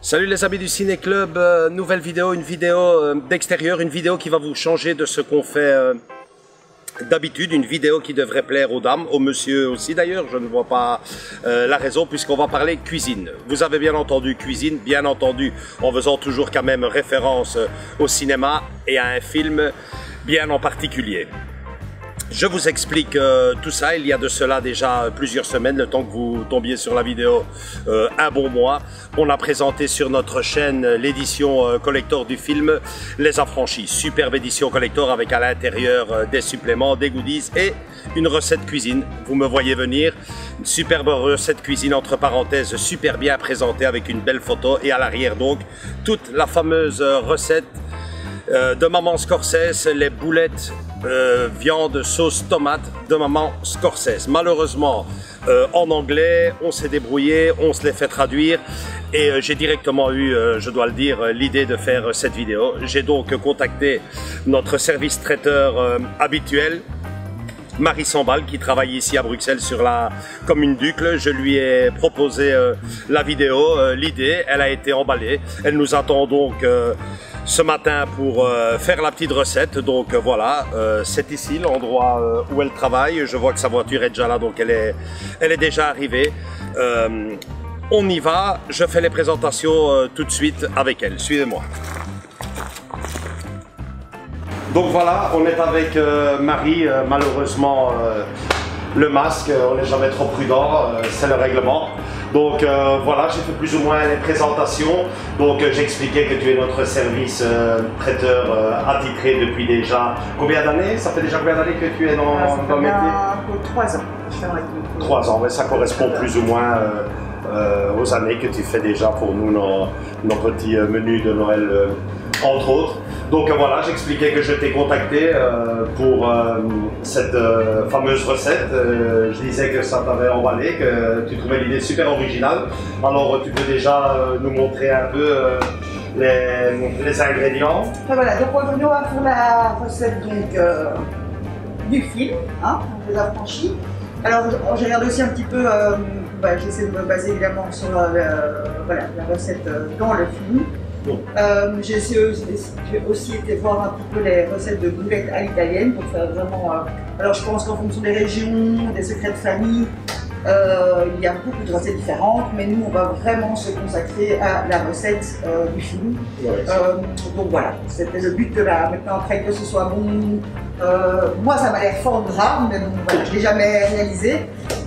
Salut les amis du Ciné Club, nouvelle vidéo, une vidéo d'extérieur, une vidéo qui va vous changer de ce qu'on fait d'habitude, une vidéo qui devrait plaire aux dames, aux messieurs aussi d'ailleurs, je ne vois pas la raison puisqu'on va parler cuisine. Vous avez bien entendu cuisine, bien entendu en faisant toujours quand même référence au cinéma et à un film bien en particulier. Je vous explique tout ça, il y a de cela déjà plusieurs semaines, le temps que vous tombiez sur la vidéo, un bon mois. On a présenté sur notre chaîne l'édition collector du film Les Affranchis. Superbe édition collector avec à l'intérieur des suppléments, des goodies et une recette cuisine. Vous me voyez venir, une superbe recette cuisine entre parenthèses, super bien présentée avec une belle photo et à l'arrière donc toute la fameuse recette de Maman Scorsese, les boulettes viande sauce tomate de Maman Scorsese. Malheureusement en anglais, on s'est débrouillé, on se les fait traduire et j'ai directement eu, je dois le dire, l'idée de faire cette vidéo. J'ai donc contacté notre service traiteur habituel, Marie Sambal, qui travaille ici à Bruxelles sur la commune d'Uccle. Je lui ai proposé la vidéo, l'idée, elle a été emballée. Elle nous attend donc ce matin pour faire la petite recette. Donc voilà, c'est ici l'endroit où elle travaille. Je vois que sa voiture est déjà là, donc elle est déjà arrivée. On y va, je fais les présentations tout de suite avec elle. Suivez-moi. Donc voilà, on est avec Marie, malheureusement le masque, on n'est jamais trop prudent, c'est le règlement. Donc voilà, j'ai fait plus ou moins les présentations. Donc j'expliquais que tu es notre service traiteur attitré depuis déjà combien d'années? Ça fait déjà combien d'années que tu es dans le métier? 3 ans. 3 ans, ouais, ça correspond plus ou moins aux années que tu fais déjà pour nous nos petits menus de Noël entre autres. Donc voilà, j'expliquais que je t'ai contacté pour cette fameuse recette. Je disais que ça t'avait emballé, que tu trouvais l'idée super originale. Alors tu peux déjà nous montrer un peu les ingrédients. Enfin, voilà, donc on va faire la recette donc, du film, hein, Les Affranchis. Alors j'ai regardé aussi un petit peu, j'essaie de me baser évidemment sur voilà, la recette dans le film. J'ai aussi été voir un petit peu les recettes de boulettes à l'italienne pour faire vraiment. Alors je pense qu'en fonction des régions, des secrets de famille, il y a beaucoup de recettes différentes, mais nous on va vraiment se consacrer à la recette du film. Ouais, donc voilà, c'était le but de maintenant après que ce soit bon. Moi ça m'a l'air fort grave, mais bon, voilà, je ne l'ai jamais réalisé.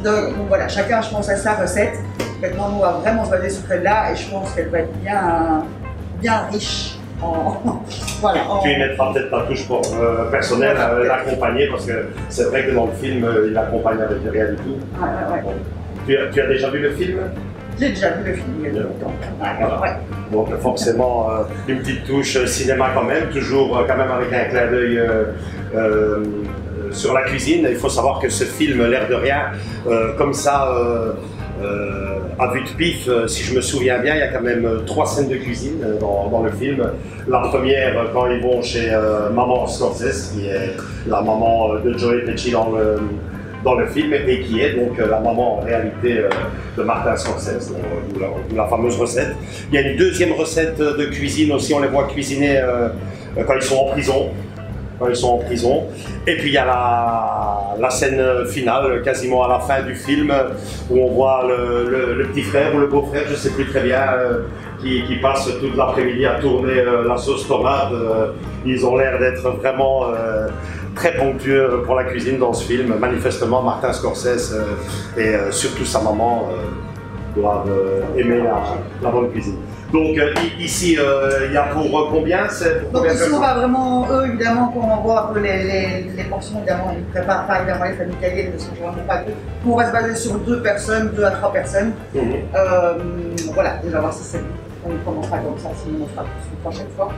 Donc voilà, chacun je pense à sa recette. Maintenant on va vraiment se baser sur celle-là et je pense qu'elle va être bien riche voilà, Tu y mettras peut-être ta touche personnelle à l'accompagner parce que c'est vrai que dans le film il l'accompagne avec rien du tout. Ouais. Bon. Tu as déjà vu le film? J'ai déjà vu le film il y a longtemps. Voilà. Ouais. Donc forcément une petite touche cinéma quand même, toujours quand même avec un clin d'œil sur la cuisine. Il faut savoir que ce film, l'air de rien, comme ça à vue de pif, si je me souviens bien, il y a quand même 3 scènes de cuisine dans le film. La première, quand ils vont chez Maman Scorsese, qui est la maman de Joey Pesci dans le film, et qui est donc la maman en réalité de Martin Scorsese, la fameuse recette. Il y a une deuxième recette de cuisine aussi, on les voit cuisiner quand ils sont en prison. Et puis il y a la scène finale, quasiment à la fin du film, où on voit le petit frère ou le beau-frère, je ne sais plus très bien, qui passe toute l'après-midi à tourner la sauce tomate. Ils ont l'air d'être vraiment très ponctueux pour la cuisine dans ce film. Manifestement, Martin Scorsese et surtout sa maman doivent aimer la bonne cuisine. Donc ici, il y a pour combien? Donc ici, on va vraiment, eux, évidemment, quand on voit que les portions, évidemment, ils ne préparent pas évidemment les familles italiennes, ne sont vraiment pas deux. On va se baser sur 2 personnes, 2 à 3 personnes. Voilà, déjà voir si c'est on commencera comme ça, sinon on fera plus une prochaine fois.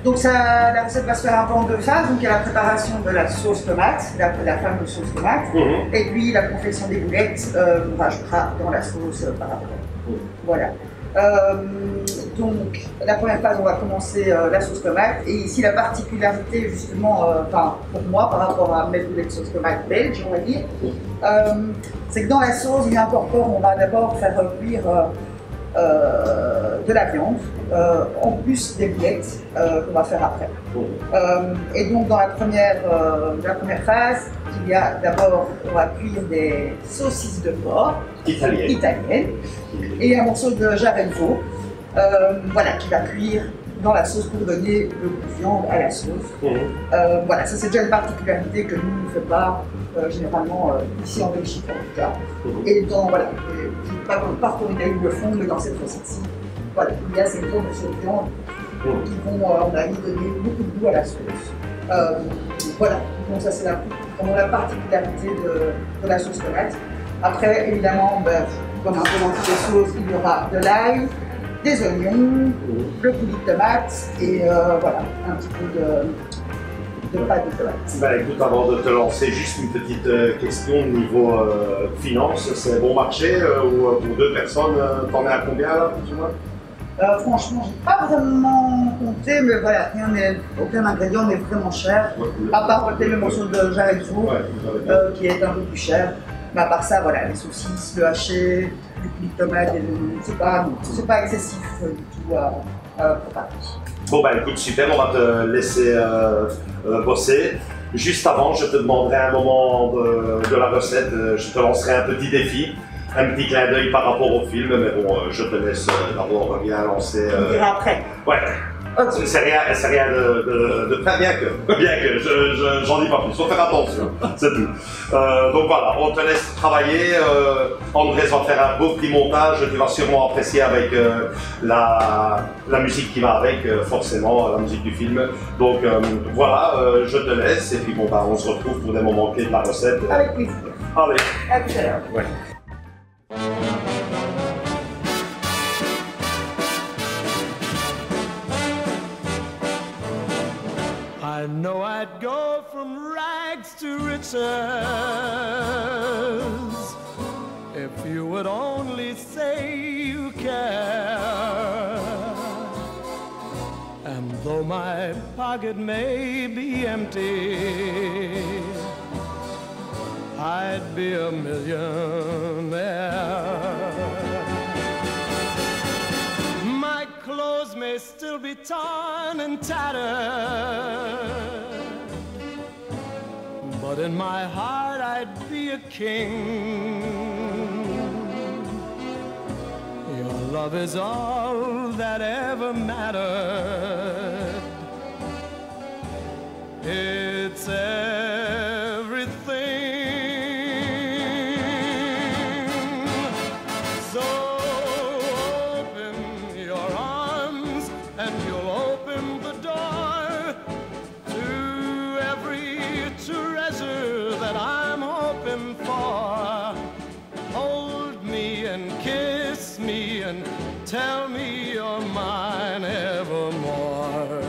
Donc la recette va se faire un peu en 2 phases. Donc il y a la préparation de la sauce tomate, la fameuse sauce tomate, et puis la confection des boulettes qu'on rajoutera dans la sauce par après. Voilà. Donc la première phase, on va commencer la sauce tomate, et ici la particularité justement, pour moi par rapport à mes boulettes de sauce tomate belge, on va dire, c'est que dans la sauce, il incorpore, on va d'abord faire cuire de la viande, en plus des boulettes qu'on va faire après. Et donc dans la première phase, il y a d'abord, on va cuire des saucisses de porc italiennes et un morceau de jarret de veau, voilà, qui va cuire dans la sauce pour donner le goût de viande à la sauce. Voilà, ça c'est déjà une particularité que nous ne faisons pas généralement ici en Belgique en tout cas. Et dans, voilà, je ne sais pas partout où ils le font, mais dans cette recette-ci, voilà, il y a ces gros morceaux de viande qui vont, on a dit, donner beaucoup de goût à la sauce. Voilà, donc ça c'est vraiment la particularité de la sauce tomate. Après, évidemment, comme un peu dans toutes les sauces, il y aura de l'ail, des oignons, le coulis de tomate et voilà, un petit peu de pâte de tomate. Écoute, avant de te lancer, juste une petite question au niveau finance. C'est bon marché ou pour 2 personnes, t'en es à combien là, plus ou moins? Franchement, j'ai pas vraiment compté, mais voilà, aucun ingrédient n'est vraiment cher, à part peut-être le morceau de jarret de veau, qui est un peu plus cher. Mais à part ça, voilà, les saucisses, le haché, le coulis de tomate, c'est pas excessif du tout à préparer. Bon écoute, super, on va te laisser bosser. Juste avant, je te demanderai un moment de la recette, je te lancerai un petit défi, un petit clin d'œil par rapport au film, mais bon, je te laisse d'abord bien lancer. On dira après. Ouais. Okay. C'est rien de très bien que j'en dis pas plus, faut faire attention, c'est tout. Donc voilà, on te laisse travailler, Andrés va faire un beau petit montage, tu vas sûrement apprécier avec la musique qui va avec, forcément, la musique du film. Donc voilà, je te laisse et puis bon, on se retrouve pour des moments clés de la recette. Avec plaisir. Allez. À tout à l'heure. Ouais. I know I'd go from rags to riches if you would only say you care. And though my pocket may be empty, I'd be a millionaire. My clothes may still be torn and tattered, but in my heart I'd be a king. Your love is all that ever mattered. It's everything. So open your arms and you'll open the door to every treasure that I'm hoping for. Hold me and kiss me and tell me you're mine evermore.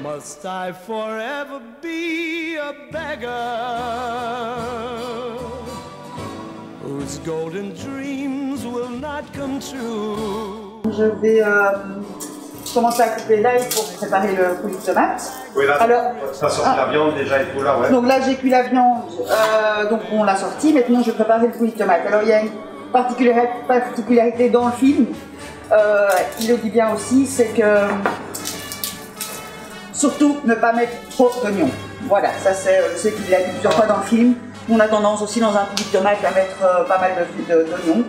Must I forever be a beggar whose golden dreams will not come true? Je vais commencer à couper l'ail pour préparer le coulis de tomate. Oui, là, alors, tu as sorti la viande déjà et tout là, ouais. Donc là, j'ai cuit la viande, donc on l'a sortie. Maintenant, je vais préparer le coulis de tomate. Alors, il y a une particularité dans le film, il le dit bien aussi, c'est que surtout ne pas mettre trop d'oignons. Voilà, ça c'est, je sais qu'il l'a dit plusieurs fois dans le film. On a tendance aussi dans un coulis de tomate à mettre pas mal d'oignons.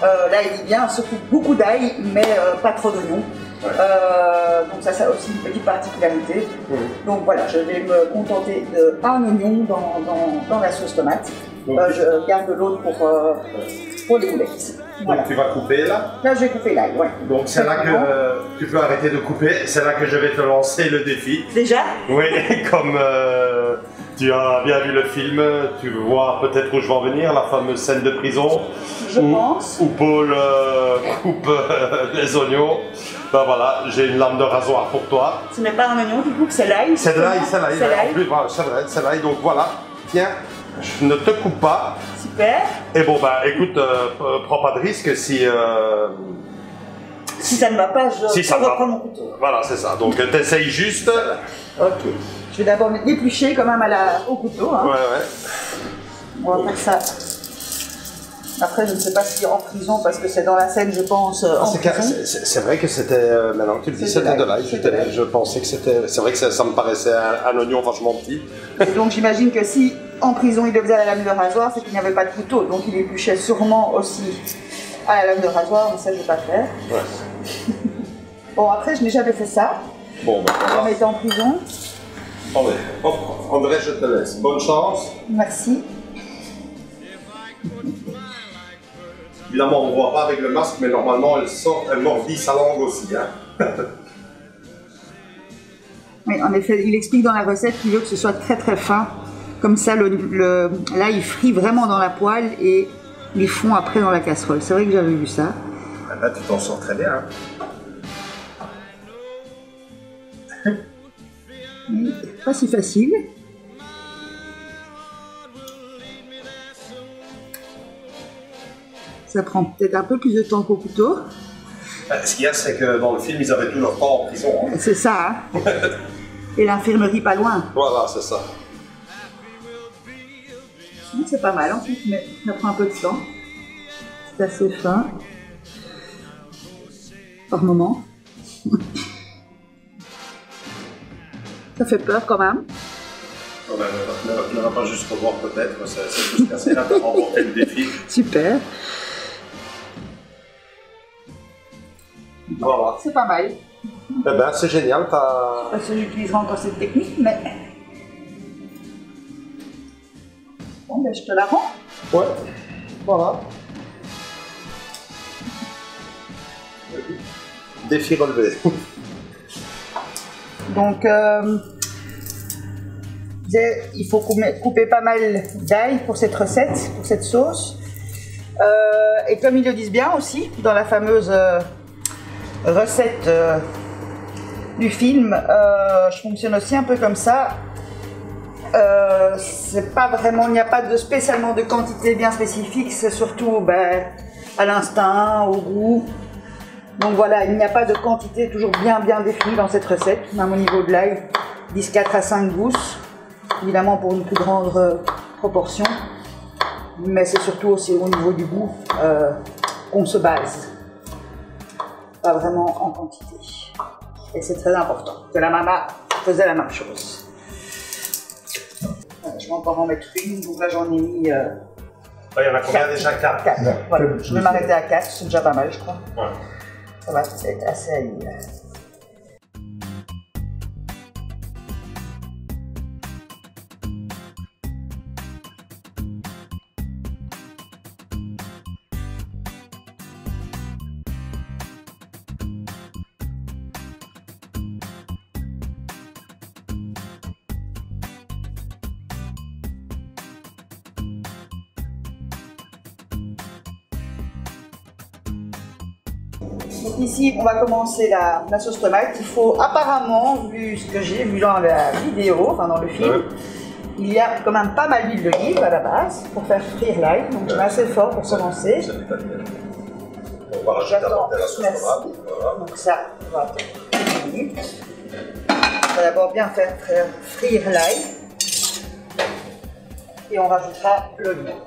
Là, il dit bien surtout beaucoup d'ail, mais pas trop d'oignons. Donc ça aussi une petite particularité. Donc voilà, je vais me contenter d'un oignon dans la sauce tomate. Je garde l'autre pour les boulettes. Voilà. Donc tu vas couper là. Là, je vais couper l'ail, ouais. Donc c'est là que tu peux arrêter de couper. C'est là que je vais te lancer le défi. Déjà? Oui, comme tu as bien vu le film, tu vois peut-être où je vais en venir, la fameuse scène de prison. Je pense. Où Paul coupe les oignons. Ben voilà, j'ai une lame de rasoir pour toi. Ce n'est pas un oignon, du coup, c'est l'ail. C'est de l'ail, c'est l'ail. C'est l'ail. En plus, voilà, c'est vrai, c'est l'ail. Donc voilà, tiens, je ne te coupe pas. Super. Et bon, bah écoute, prends pas de risque si... Si ça ne va pas, je reprends mon couteau. Voilà, c'est ça. Donc t'essayes juste. Ok. Je vais d'abord l'éplucher quand même au couteau. Hein. Ouais, ouais. On va faire ça. Après, je ne sais pas si en prison, parce que c'est dans la scène, je pense, en prison. C'est vrai que c'était... maintenant que tu le dis, c'était de l'ail. Je pensais que c'était... C'est vrai que ça me paraissait un oignon vachement petit. Et donc j'imagine que si en prison il le faisait à la lame de rasoir, c'est qu'il n'y avait pas de couteau. Donc il épluchait sûrement aussi à la lame de rasoir, mais ça je ne vais pas faire. Ouais. Bon, après, je n'ai jamais fait ça. Bon, bah, On était en prison. André, je te laisse. Bonne chance. Merci. Évidemment, on ne voit pas avec le masque, mais normalement, elle mordit sa langue aussi. Hein. Oui, en effet, il explique dans la recette qu'il veut que ce soit très très fin. Comme ça, là, il frit vraiment dans la poêle et il fond après dans la casserole. C'est vrai que j'avais vu ça. Là, tu t'en sors très bien. Hein. Pas si facile. Ça prend peut-être un peu plus de temps qu'au couteau. Ce qu'il y a, c'est que dans le film, ils avaient tout leur temps en prison. Hein. C'est ça, hein. Et l'infirmerie pas loin. Voilà, c'est ça. C'est pas mal en fait, mais ça prend un peu de temps. C'est assez fin. Par moment. Ça fait peur quand même. Ne va pas juste revoir peut-être, c'est juste casser là pour remporter le défi. Super. Voilà. C'est pas mal. Eh ben, c'est génial, Parce que j'utiliserai encore cette technique, mais... Bon, ben je te la rends. Ouais, voilà. Défi relevé. Donc, il faut couper pas mal d'ail pour cette recette, pour cette sauce. Et comme ils le disent bien aussi, dans la fameuse recette du film, je fonctionne aussi un peu comme ça. C'est pas vraiment, il n'y a pas spécialement de quantité bien spécifique, c'est surtout à l'instinct, au goût. Donc voilà, il n'y a pas de quantité toujours bien définie dans cette recette. Même au niveau de l'ail, 4 à 5 gousses, évidemment pour une plus grande proportion. Mais c'est surtout aussi au niveau du goût qu'on se base. Pas vraiment en quantité. Et c'est très important, que la maman faisait la même chose. Voilà, je vais encore en mettre une, donc là j'en ai mis... Il y en a combien déjà? 4. Voilà. Je vais m'arrêter à 4, c'est déjà pas mal je crois. Ouais. Ça va être assez haï. Donc ici, on va commencer la sauce tomate. Il faut apparemment, vu ce que j'ai vu dans la vidéo, enfin dans le film, il y a quand même pas mal d'huile d'olive à la base pour faire frire l'ail. Donc je mets assez fort pour commencer. On va rajouter la sauce tomate. Voilà. Donc ça, on va attendre 1 minute. On va d'abord bien faire frire l'ail. Et on rajoutera l'oignon.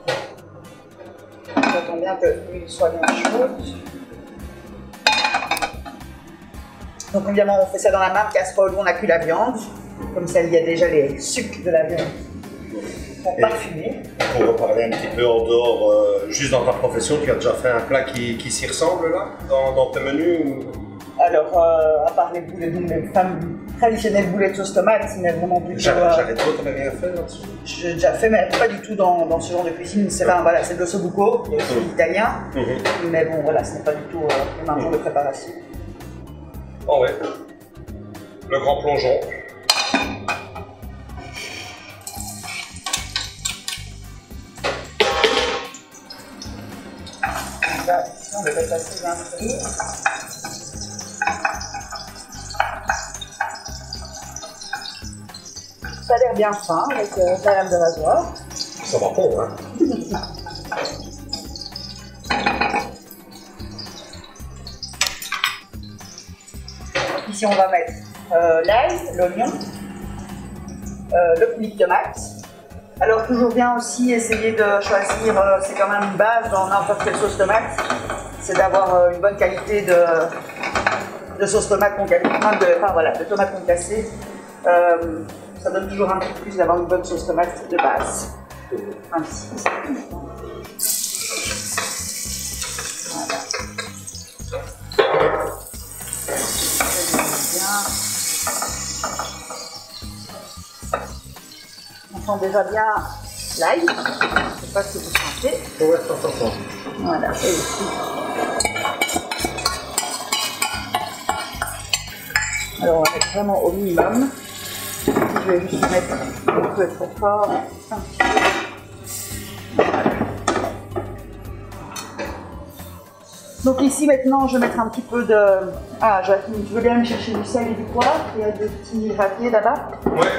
J'attends bien que l'huile soit bien chaude. Donc évidemment on fait ça dans la même casserole où on a cuit la viande. Comme ça il y a déjà les sucs de la viande parfumés. Pour reparler un petit peu en dehors, juste dans ta profession, tu as déjà fait un plat qui s'y ressemble là, dans tes menus ou... Alors, à part les boulettes, les traditionnelles boulettes de sauce tomate, mais vraiment plutôt... J'arrête pas, t'en as rien fait là-dessus? J'ai déjà fait, mais pas du tout dans ce genre de cuisine. C'est voilà, de l'ossobuco, italien, mais bon, voilà, ce n'est pas du tout le même genre de préparation. Oh ouais, le grand plongeon. Là, on va passer un peu. Ça a l'air bien fin avec la lame de rasoir. Ça va pas, hein? Ici, on va mettre l'ail, l'oignon, le coulis de tomate. Alors, toujours bien aussi essayer de choisir, c'est quand même une base dans n'importe quelle sauce tomate, c'est d'avoir une bonne qualité de sauce tomate de tomate concassée. Ça donne toujours un peu plus d'avoir une bonne sauce tomate de base. Ainsi. Voilà. On sent déjà bien l'ail. Je ne sais pas si vous sentez. Ouais, ça. Voilà, et ici. Alors on va mettre vraiment au minimum. Je vais juste mettre un peu trop fort. Voilà. Donc ici maintenant je vais mettre un petit peu de... Ah, je veux bien me chercher du sel et du poivre. Il y a des petits râpiers là-bas. Ouais.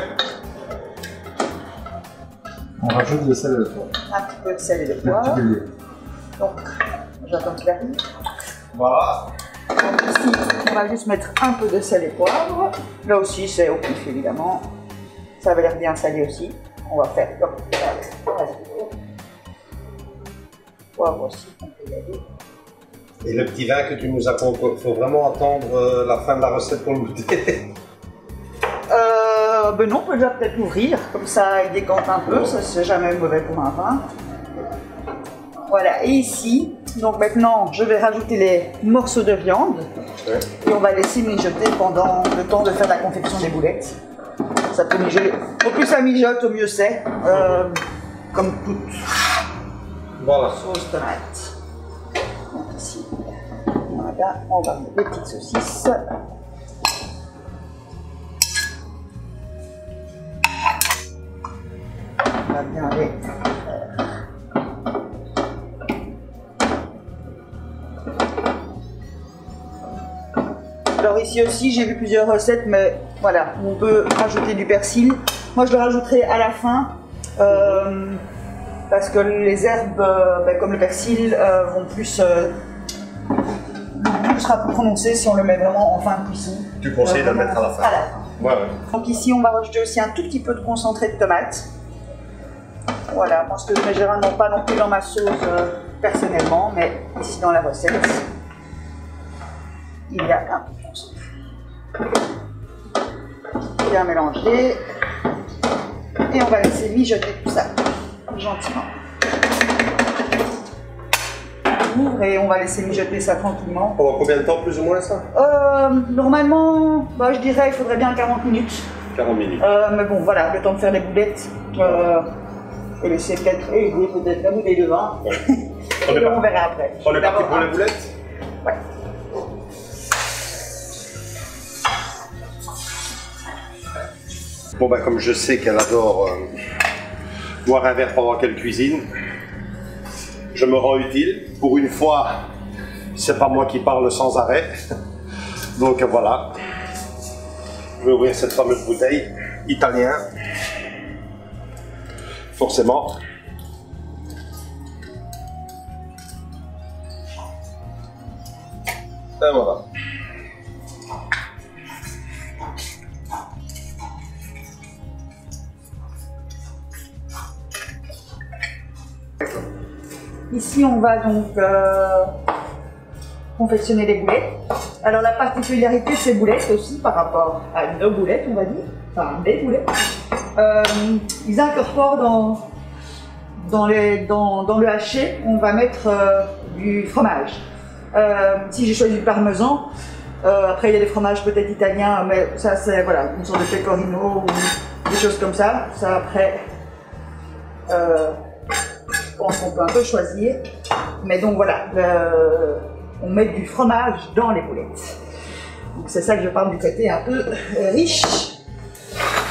On rajoute le sel et le poivre. Un petit peu de sel et de poivre. Donc j'attends qu'il arrive. Voilà. Donc ici, on va juste mettre un peu de sel et poivre. Là aussi, c'est au pif évidemment. Ça va l'air bien salé aussi. On va faire comme ça. Poivre aussi, on peut y aller. Et le petit vin que tu nous as compris, il faut vraiment attendre la fin de la recette pour le goûter. Ben non, on peut déjà peut-être l'ouvrir. Comme ça, il décante un peu. Ça, c'est jamais mauvais pour un vin. Voilà, et ici, donc maintenant, je vais rajouter les morceaux de viande. Ouais. Et on va laisser mijoter pendant le temps de faire la confection des boulettes. Ça peut mijoter. Au plus ça mijote, au mieux c'est. Comme toute sauce tomate. Donc ici, voilà, on va mettre les petites saucisses. On va bien les... Alors ici aussi, j'ai vu plusieurs recettes, mais voilà, on peut rajouter du persil. Moi, je le rajouterai à la fin, parce que les herbes, comme le persil, vont plus... le goût sera plus prononcé si on le met vraiment en fin de cuisson. Tu conseilles de le mettre à la fin? À la fin. Ouais. Donc ici, on va rajouter aussi un tout petit peu de concentré de tomate. Voilà, parce que je ne mets généralement pas non plus dans ma sauce personnellement, mais ici dans la recette, il y a un peu de concentré. Bien mélanger. Et on va laisser mijoter tout ça gentiment. On ouvre et on va laisser mijoter ça tranquillement. Pendant combien de temps plus ou moins ça? Normalement, je dirais il faudrait bien 40 minutes. 40 minutes. Mais bon, voilà, le temps de faire les boulettes. Et laisser peut-être la bouteille de vin. Ouais. Et on verra après. On est parti pour les boulettes? Ouais. Bon bah comme je sais qu'elle adore boire un verre pendant qu'elle cuisine, je me rends utile. Pour une fois, c'est pas moi qui parle sans arrêt. Donc voilà. Je vais ouvrir cette fameuse bouteille italien. Forcément. Et voilà. Ici, on va donc confectionner les boulettes. Alors, la particularité de ces boulettes aussi, par rapport à nos boulettes, on va dire, enfin des boulettes, ils incorporent dans le haché, on va mettre du fromage. Si j'ai choisi du parmesan, Après, il y a des fromages peut-être italiens, mais ça, c'est voilà, une sorte de pecorino ou des choses comme ça. Ça, après, je pense qu'on peut un peu choisir. Mais donc voilà, on met du fromage dans les boulettes. Donc c'est ça que je parle du côté un peu riche.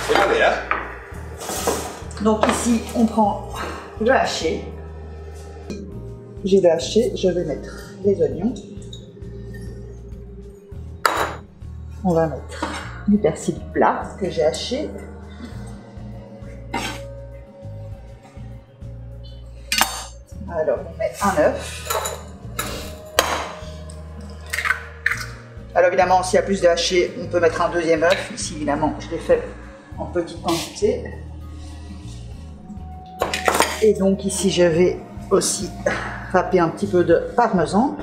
C'est pas bien. Donc ici, on prend le haché. J'ai le haché, je vais mettre les oignons. On va mettre du persil plat que j'ai haché. Alors, on met un œuf. Alors évidemment, s'il y a plus de haché, on peut mettre un deuxième œuf. Ici, évidemment, je l'ai fait en petite quantité. Et donc ici, je vais aussi râper un petit peu de parmesan.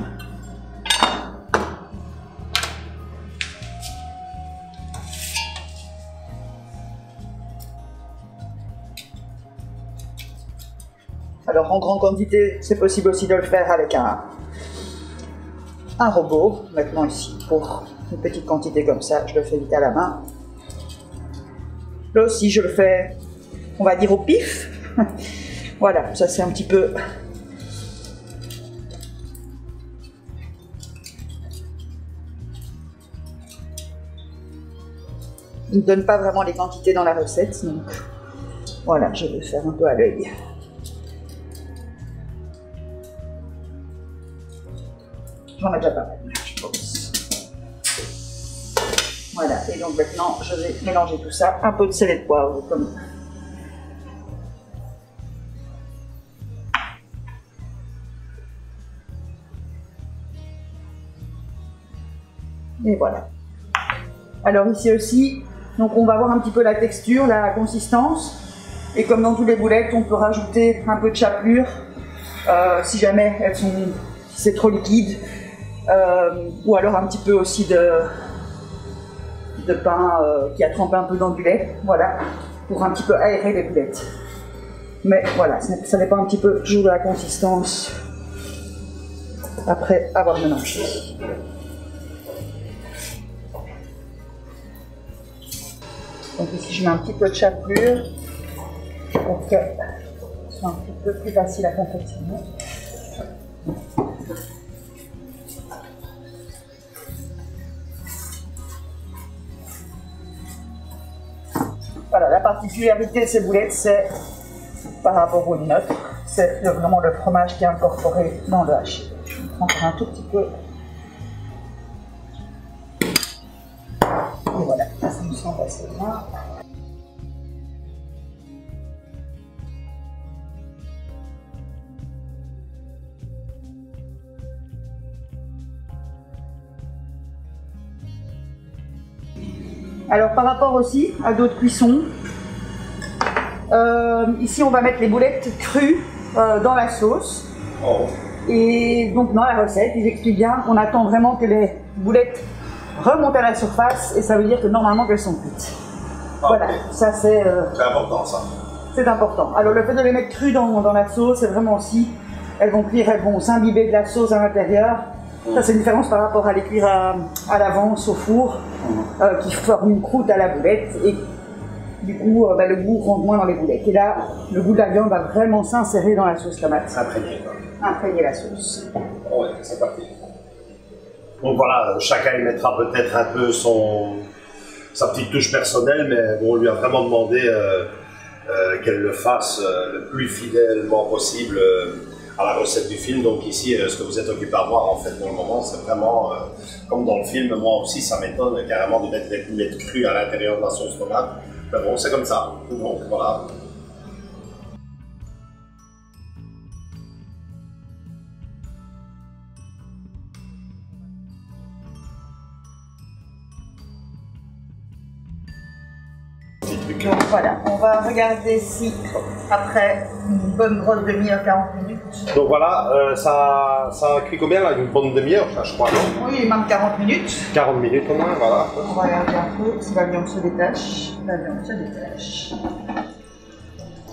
Alors en grande quantité, c'est possible aussi de le faire avec un robot. Maintenant ici, pour une petite quantité comme ça, je le fais vite à la main. Là aussi, je le fais, on va dire au pif. Voilà, ça c'est un petit peu... Il ne donne pas vraiment les quantités dans la recette, donc voilà, je vais faire un peu à l'œil. J'en ai déjà pas mal, je pense. Voilà, et donc maintenant, je vais mélanger tout ça. Un peu de sel et de poivre, comme... Et voilà. Alors ici aussi, donc on va voir un petit peu la texture, la consistance. Et comme dans tous les boulettes, on peut rajouter un peu de chapelure si jamais elles sont, si c'est trop liquide. Ou alors un petit peu aussi de pain qui a trempé un peu dans du lait, voilà, pour un petit peu aérer les boulettes. Mais voilà, ça dépend un petit peu toujours de la consistance après avoir mélangé. Donc ici je mets un petit peu de chapelure pour que ce soit un petit peu plus facile à confectionner. Voilà, la particularité de ces boulettes, c'est par rapport aux nôtres, c'est vraiment le fromage qui est incorporé dans le haché. Je vais prendre un tout petit peu. Et voilà, ça me semble assez bien. Alors par rapport aussi à d'autres cuissons, ici on va mettre les boulettes crues dans la sauce. Oh. Et donc dans la recette, ils expliquent bien qu'on attend vraiment que les boulettes remontent à la surface et ça veut dire que normalement qu'elles sont cuites. Ah, voilà, okay. Ça c'est... C'est important ça. C'est important. Alors le fait de les mettre crues dans la sauce, c'est vraiment aussi, elles vont cuire, elles vont s'imbiber de la sauce à l'intérieur. Ça c'est une différence par rapport à les cuire à l'avance au four, qui forment une croûte à la boulette et du coup le goût rentre moins dans les boulettes. Et là, le goût de la viande va vraiment s'insérer dans la sauce tomate. Imprégner. Imprégner la sauce. Ouais, c'est parti. Donc voilà, chacun y mettra peut-être un peu sa petite touche personnelle, mais bon, on lui a vraiment demandé qu'elle le fasse le plus fidèlement possible à la recette du film. Donc ici, ce que vous êtes occupé à voir en fait pour le moment, c'est vraiment comme dans le film. Moi aussi, ça m'étonne carrément de mettre des boulettes crues à l'intérieur de la sauce tomate. Mais bon, c'est comme ça. Donc voilà. Donc voilà, on va regarder si après une bonne grosse demi-heure, 40 minutes. Donc voilà, ça a cuit combien là? Une bonne demi-heure, je crois, non? Oui, même 40 minutes. 40 minutes au moins, voilà. On va regarder un peu si la viande se détache. La viande se détache.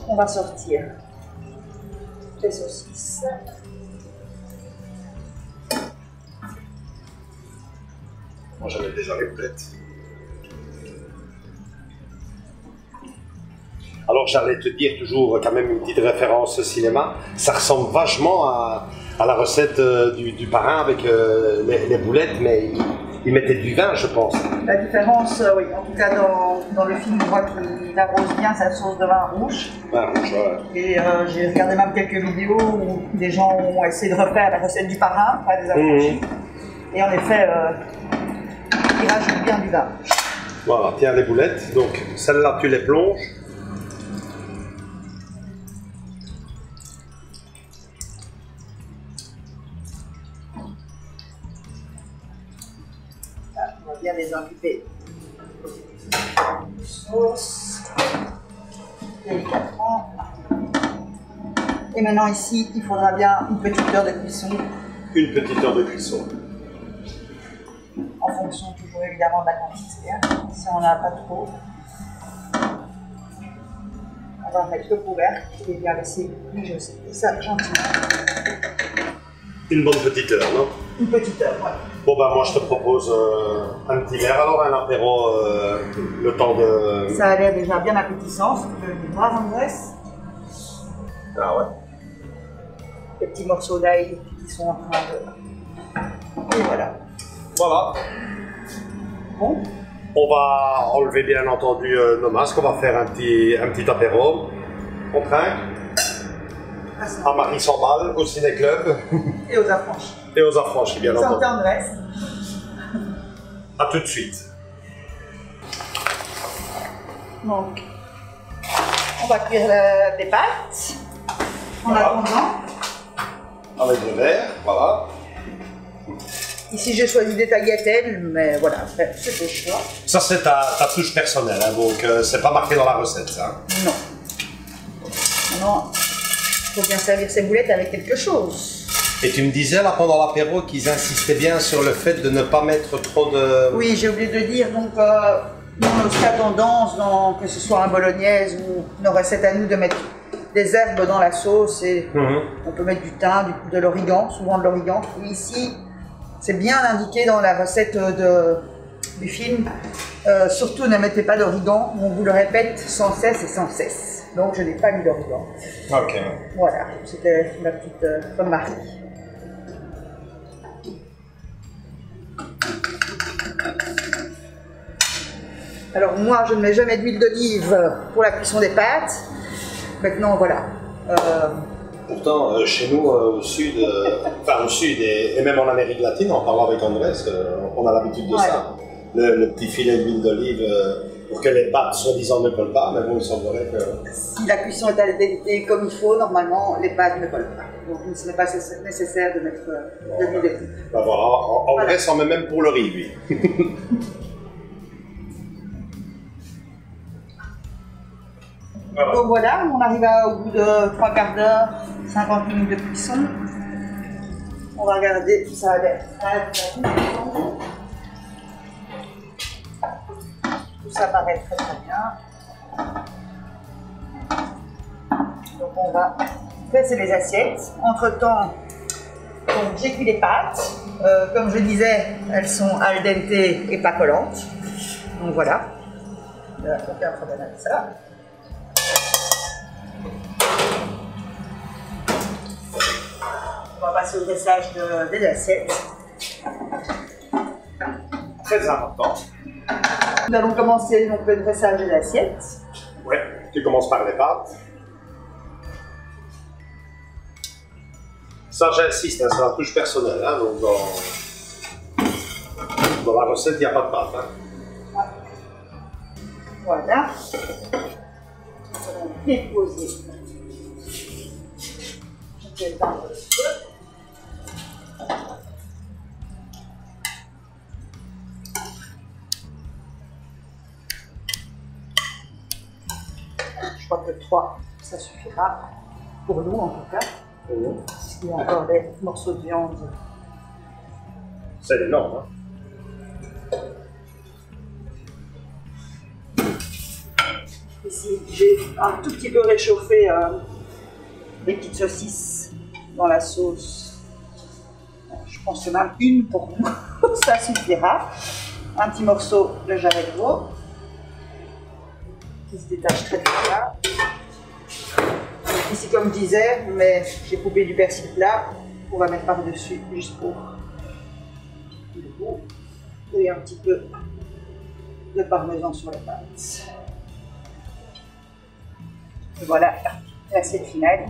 On va sortir les saucisses. Moi j'en ai déjà les boulettes. Alors j'allais te dire toujours quand même une petite référence cinéma. Ça ressemble vachement à la recette du parrain avec les boulettes, mais il mettait du vin, je pense. La différence, oui, en tout cas dans le film, on voit qu'il arrose bien sa sauce de vin rouge. Vin rouge, ouais. Et j'ai regardé même quelques vidéos où des gens ont essayé de refaire la recette du parrain, pas des affranchis. Et en effet, il rajoute bien du vin. Voilà, tiens les boulettes. Donc celles-là, tu les plonges. On va bien les imbiber. Sauce. Délicatement. Et maintenant ici, il faudra bien une petite heure de cuisson. Une petite heure de cuisson. En fonction toujours évidemment de la quantité. Hein. Si on n'a pas trop, on va mettre le couvercle et bien laisser mijoter ça gentiment. Une bonne petite heure, non? Une petite heure, ouais. Bon bah moi je te propose un petit verre, alors un apéro, le temps de... Ça a l'air déjà bien appétissant, c'est du noir en graisse. Ah ouais. Les petits morceaux d'ail qui sont en train de... Et voilà. Voilà. Bon. On va enlever bien entendu nos masques, on va faire un petit apéro. On trinque. À Marie 100 balles, au ciné-club. Et aux affranchis. Et aux affranchis, bien entendu. Santé en graisse. A tout de suite. Donc, on va cuire des pâtes en attendant. Avec le verre, voilà. Ici, j'ai choisi des tagliatelles, mais voilà, c'est au choix. Ça c'est ta touche personnelle, hein, donc c'est pas marqué dans la recette, ça. Non. Non, il faut bien servir ses boulettes avec quelque chose. Et tu me disais là pendant l'apéro qu'ils insistaient bien sur le fait de ne pas mettre trop de... Oui, j'ai oublié de dire, donc nous, on a tendance, que ce soit un bolognaise ou nos recettes à nous, de mettre des herbes dans la sauce et on peut mettre du thym, de l'origan, souvent de l'origan. Ici, c'est bien indiqué dans la recette du film, surtout ne mettez pas d'origan, on vous le répète sans cesse et sans cesse. Donc je n'ai pas mis d'origan. Ok. Voilà, c'était ma petite remarque. Alors moi, je ne mets jamais d'huile d'olive pour la cuisson des pâtes. Maintenant, voilà. Pourtant, chez nous, au sud, et même en Amérique latine, en parlant avec Andrés, on a l'habitude de ça. Le petit filet d'huile d'olive pour que les pâtes, soi-disant, ne collent pas, mais bon, il semblerait que... Si la cuisson est à l'été comme il faut, normalement, les pâtes ne collent pas. Donc, ce n'est pas nécessaire de mettre de l'huile d'olive. Ben voilà, Andrés en met même pour le riz, lui. Voilà. Donc voilà, on arrive au bout de 3 quarts d'heure, 50 minutes de cuisson. On va regarder, ça a l'air très bon. Tout ça paraît très très bien. Donc on va presser les assiettes. Entre temps, j'ai cuit les pâtes. Comme je disais, elles sont al dente et pas collantes. Donc voilà. Aucun problème avec ça. On va passer au dressage des assiettes. Très important. Nous allons commencer donc, le dressage des assiettes. Ouais, tu commences par les pâtes. Ça, j'insiste, hein, c'est la touche personnelle. Hein, donc dans la recette, il n'y a pas de pâtes. Hein. Ouais. Voilà. Nous allons déposer. Je vais éteindre le feu. Je crois que 3, ça suffira pour nous en tout cas. Il y a encore des morceaux de viande. C'est énorme. Hein. Ici, j'ai un tout petit peu réchauffé les petites saucisses dans la sauce. Je pense que même une pour nous, ça suffira. un petit morceau de jarret de veau qui se détache très bien. Ici, comme je disais, j'ai coupé du persil plat. On va mettre par-dessus juste pour le goût. Et un petit peu de parmesan sur la pâte. Et voilà l'assiette finale.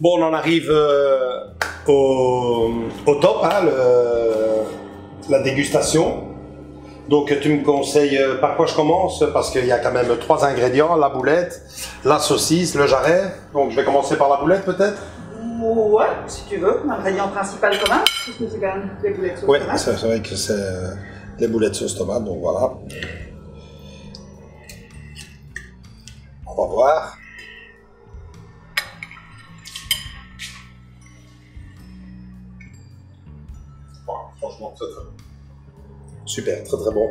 Bon, on en arrive au top, hein, la dégustation. Donc tu me conseilles par quoi je commence? Parce qu'il y a quand même 3 ingrédients, la boulette, la saucisse, le jarret. Donc je vais commencer par la boulette peut-être? Ouais, si tu veux. L'ingrédient principal commun, parce que c'est quand même les boulettes sauce tomate. Oui, c'est vrai que c'est les boulettes sauce tomate, donc voilà. On va voir. Franchement, très très bon. Super, très très bon.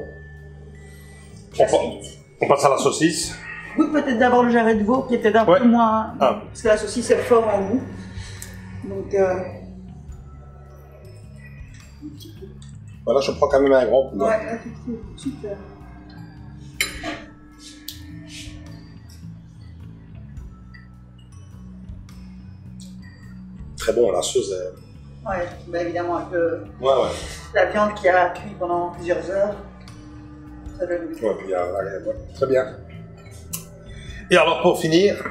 On passe à la saucisse. Goûte peut-être d'abord le jarret de veau qui est peut-être un peu moins. Parce que la saucisse est fort en goût. Donc. Voilà, je prends quand même un grand coup. Ouais, super. Très bon, la sauce est... Ouais, bah évidemment avec la viande qui a cuit pendant plusieurs heures. Ça donne. Ouais, puis très bien. Et alors pour finir,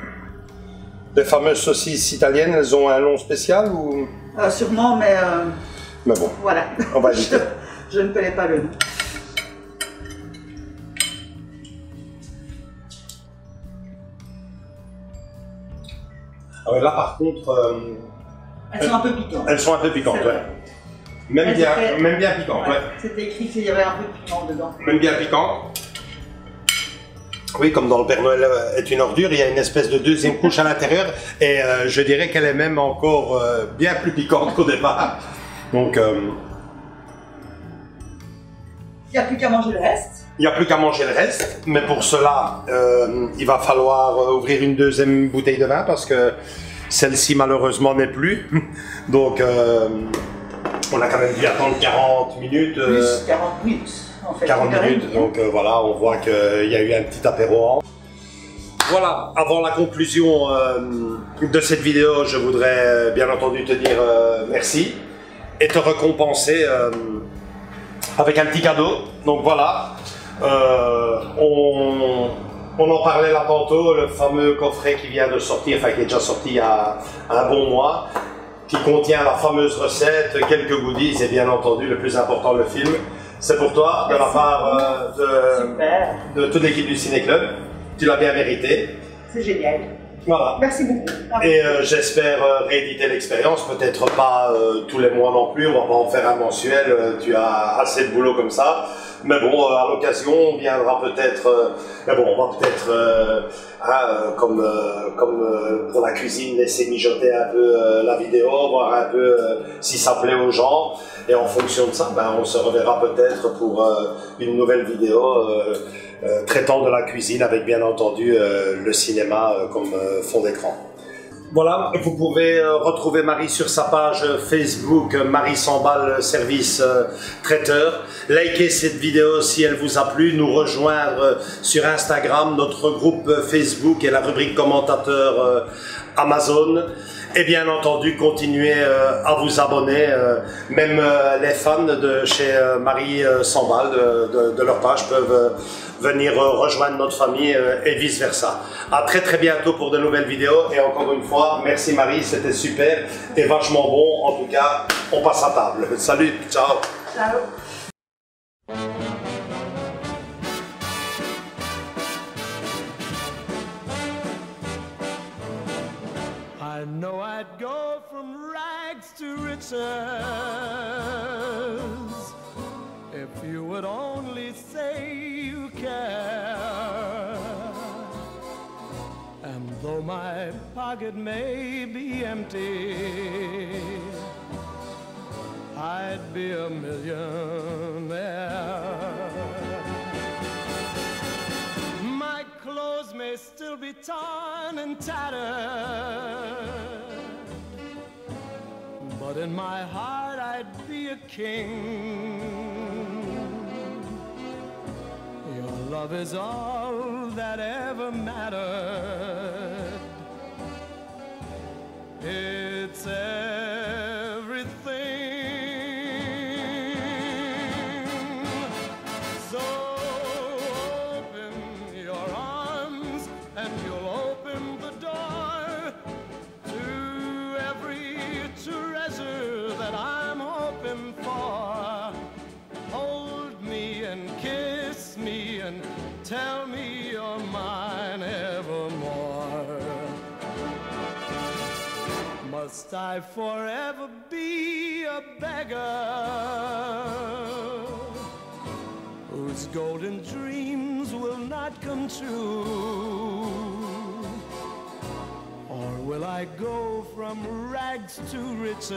les fameuses saucisses italiennes, elles ont un nom spécial ou... Sûrement, mais bon, voilà. On va éviter. Je ne connais pas le nom. Ah ouais, là par contre... elles sont un peu piquantes. Elles sont un peu piquantes, ouais. Même bien piquantes, ouais. C'était écrit qu'il y avait un peu de piquant dedans. Même bien piquantes. Oui, comme dans le Père Noël est une ordure, il y a une espèce de deuxième couche à l'intérieur et je dirais qu'elle est même encore bien plus piquante qu'au départ. Donc... il n'y a plus qu'à manger le reste. Il n'y a plus qu'à manger le reste, mais pour cela, il va falloir ouvrir une deuxième bouteille de vin parce que celle-ci malheureusement n'est plus. Donc on a quand même dû attendre 40 minutes. Plus 40 minutes. En fait, 40 minutes, donc voilà, on voit qu'il y a eu un petit apéro. Voilà, avant la conclusion de cette vidéo, je voudrais bien entendu te dire merci et te récompenser avec un petit cadeau. Donc voilà, on en parlait là tantôt, le fameux coffret qui vient de sortir, enfin qui est déjà sorti il y a un bon mois, qui contient la fameuse recette, quelques goodies et bien entendu le plus important, le film. C'est pour toi, de la part de toute l'équipe du Ciné Club. Tu l'as bien mérité. C'est génial. Voilà. Merci beaucoup. Et j'espère rééditer l'expérience, peut-être pas tous les mois non plus, on va pas en faire un mensuel, tu as assez de boulot comme ça. Mais bon, à l'occasion, on viendra peut-être, mais bon, on va peut-être, comme pour la cuisine, laisser mijoter un peu la vidéo, voir un peu si ça plaît aux gens. Et en fonction de ça, ben, on se reverra peut-être pour une nouvelle vidéo traitant de la cuisine avec bien entendu le cinéma comme fond d'écran. Voilà, vous pouvez retrouver Marie sur sa page Facebook, Marie Sambal Service Traiteur. Likez cette vidéo si elle vous a plu, nous rejoindre sur Instagram, notre groupe Facebook et la rubrique commentateur Amazon. Et bien entendu, continuez à vous abonner, même les fans de chez Marie Sambal, de leur page, peuvent venir rejoindre notre famille et vice versa. À très très bientôt pour de nouvelles vidéos et encore une fois, merci Marie, c'était super et vachement bon. En tout cas, on passe à table. Salut, ciao. Ciao. I know I'd go from rags to riches if you would only say you care. And though my pocket may be empty, I'd be a millionaire. My clothes may still be torn and tattered, but in my heart I'd be a king. Your love is all that ever mattered. It's everything. So open your arms and you'll open the door to every treasure that I'm hoping for. Hold me and kiss me and tell me you're mine evermore. Must I forever be a beggar whose golden dreams will not come true? Or will I go from rags to riches?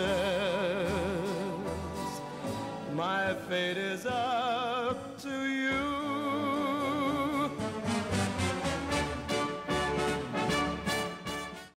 My fate is up to you.